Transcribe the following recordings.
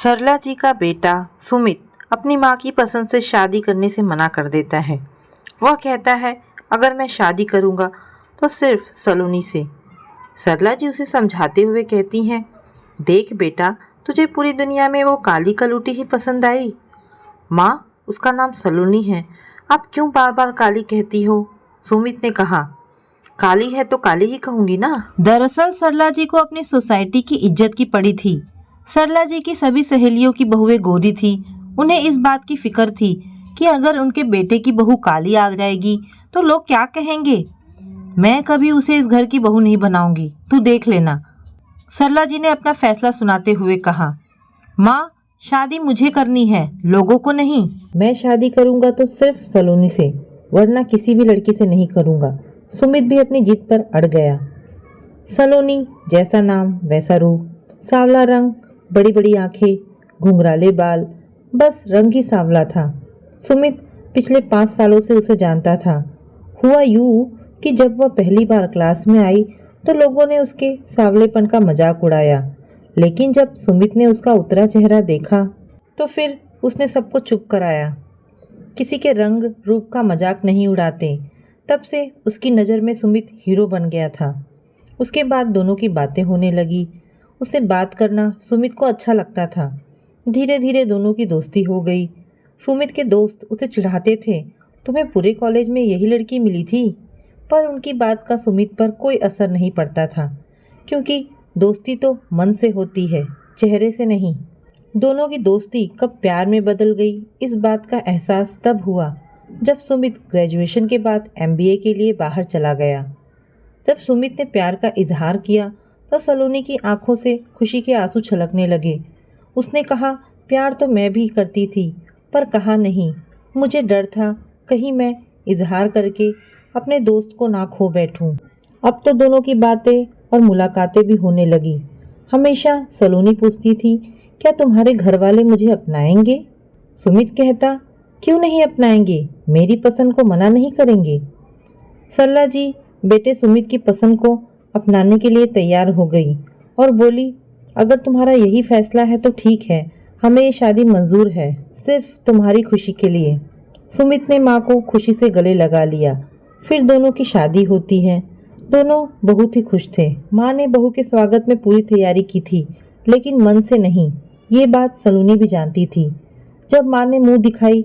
सरला जी का बेटा सुमित अपनी माँ की पसंद से शादी करने से मना कर देता है। वह कहता है अगर मैं शादी करूँगा तो सिर्फ सलोनी से। सरला जी उसे समझाते हुए कहती हैं, देख बेटा, तुझे पूरी दुनिया में वो काली कलूटी ही पसंद आई। माँ, उसका नाम सलोनी है, आप क्यों बार बार काली कहती हो? सुमित ने कहा, काली है तो काली ही कहूँगी ना। दरअसल सरला जी को अपनी सोसाइटी की इज्जत की पड़ी थी। सरला जी की सभी सहेलियों की बहुएं गोरी थी। उन्हें इस बात की फिक्र थी कि अगर उनके बेटे की बहू काली आ जाएगी तो लोग क्या कहेंगे। मैं कभी उसे इस घर की बहू नहीं बनाऊंगी, तू देख लेना। सरला जी ने अपना फैसला सुनाते हुए कहा, माँ, शादी मुझे करनी है, लोगों को नहीं। मैं शादी करूँगा तो सिर्फ सलोनी से, वरना किसी भी लड़की से नहीं करूँगा। सुमित भी अपनी जिद पर अड़ गया। सलोनी, जैसा नाम वैसा रूप, सांवला रंग, बड़ी बड़ी आंखें, घुंघराले बाल, बस रंग ही सांवला था। सुमित पिछले 5 सालों से उसे जानता था। हुआ यूं कि जब वह पहली बार क्लास में आई तो लोगों ने उसके सांवलेपन का मजाक उड़ाया, लेकिन जब सुमित ने उसका उतरा चेहरा देखा तो फिर उसने सबको चुप कराया। किसी के रंग रूप का मजाक नहीं उड़ाते। तब से उसकी नज़र में सुमित हीरो बन गया था। उसके बाद दोनों की बातें होने लगी। उससे बात करना सुमित को अच्छा लगता था। धीरे धीरे दोनों की दोस्ती हो गई। सुमित के दोस्त उसे चिढ़ाते थे, तुम्हें पूरे कॉलेज में यही लड़की मिली थी, पर उनकी बात का सुमित पर कोई असर नहीं पड़ता था, क्योंकि दोस्ती तो मन से होती है, चेहरे से नहीं। दोनों की दोस्ती कब प्यार में बदल गई, इस बात का एहसास तब हुआ जब सुमित ग्रेजुएशन के बाद MBA के लिए बाहर चला गया। जब सुमित ने प्यार का इजहार किया तो सलोनी की आंखों से खुशी के आंसू छलकने लगे। उसने कहा, प्यार तो मैं भी करती थी, पर कहा नहीं। मुझे डर था कहीं मैं इजहार करके अपने दोस्त को ना खो बैठूं। अब तो दोनों की बातें और मुलाकातें भी होने लगी। हमेशा सलोनी पूछती थी, क्या तुम्हारे घर वाले मुझे अपनाएंगे? सुमित कहता, क्यों नहीं अपनाएंगे, मेरी पसंद को मना नहीं करेंगे। सरला जी बेटे सुमित की पसंद को अपनाने के लिए तैयार हो गई और बोली, अगर तुम्हारा यही फैसला है तो ठीक है, हमें ये शादी मंजूर है, सिर्फ तुम्हारी खुशी के लिए। सुमित ने माँ को खुशी से गले लगा लिया। फिर दोनों की शादी होती है। दोनों बहुत ही खुश थे। माँ ने बहू के स्वागत में पूरी तैयारी की थी, लेकिन मन से नहीं। ये बात सलोनी भी जानती थी। जब माँ ने मुंह दिखाई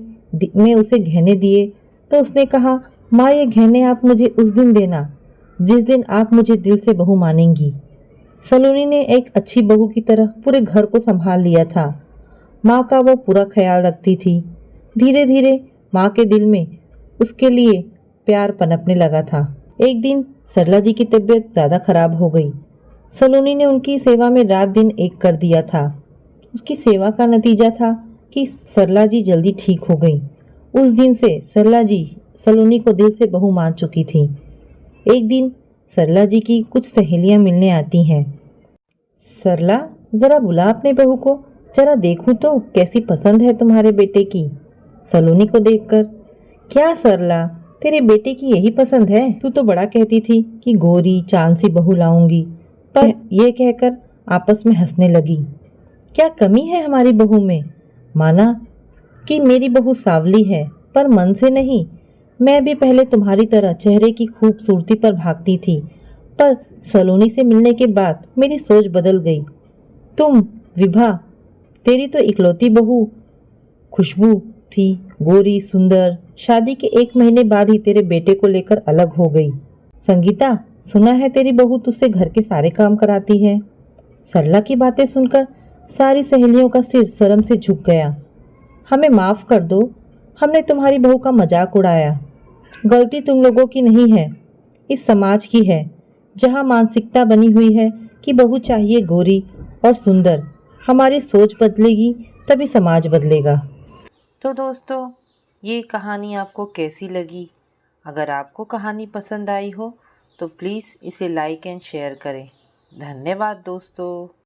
में उसे गहने दिए तो उसने कहा, माँ, ये गहने आप मुझे उस दिन देना जिस दिन आप मुझे दिल से बहू मानेंगी। सलोनी ने एक अच्छी बहू की तरह पूरे घर को संभाल लिया था। माँ का वो पूरा ख्याल रखती थी। धीरे धीरे माँ के दिल में उसके लिए प्यार पनपने लगा था। एक दिन सरला जी की तबीयत ज़्यादा खराब हो गई। सलोनी ने उनकी सेवा में रात दिन एक कर दिया था। उसकी सेवा का नतीजा था कि सरला जी जल्दी ठीक हो गई। उस दिन से सरला जी सलोनी को दिल से बहू मान चुकी थी। एक दिन सरला जी की कुछ सहेलियां मिलने आती हैं। सरला, ज़रा बुला अपने बहू को, जरा देखूं तो कैसी पसंद है तुम्हारे बेटे की। सलोनी को देखकर, क्या सरला, तेरे बेटे की यही पसंद है? तू तो बड़ा कहती थी कि गोरी चांद सी बहू लाऊंगी, पर यह कहकर आपस में हंसने लगी। क्या कमी है हमारी बहू में? माना कि मेरी बहू सावली है, पर मन से नहीं। मैं भी पहले तुम्हारी तरह चेहरे की खूबसूरती पर भागती थी, पर सलोनी से मिलने के बाद मेरी सोच बदल गई। तुम विभा, तेरी तो इकलौती बहू खुशबू थी, गोरी सुंदर। शादी के 1 महीने बाद ही तेरे बेटे को लेकर अलग हो गई। संगीता, सुना है तेरी बहू तुझसे घर के सारे काम कराती है। सरला की बातें सुनकर सारी सहेलियों का सिर शर्म से झुक गया। हमें माफ़ कर दो, हमने तुम्हारी बहू का मजाक उड़ाया। गलती तुम लोगों की नहीं है, इस समाज की है, जहाँ मानसिकता बनी हुई है कि बहू चाहिए गोरी और सुंदर। हमारी सोच बदलेगी तभी समाज बदलेगा। तो दोस्तों, ये कहानी आपको कैसी लगी? अगर आपको कहानी पसंद आई हो तो प्लीज़ इसे लाइक एंड शेयर करें। धन्यवाद दोस्तों।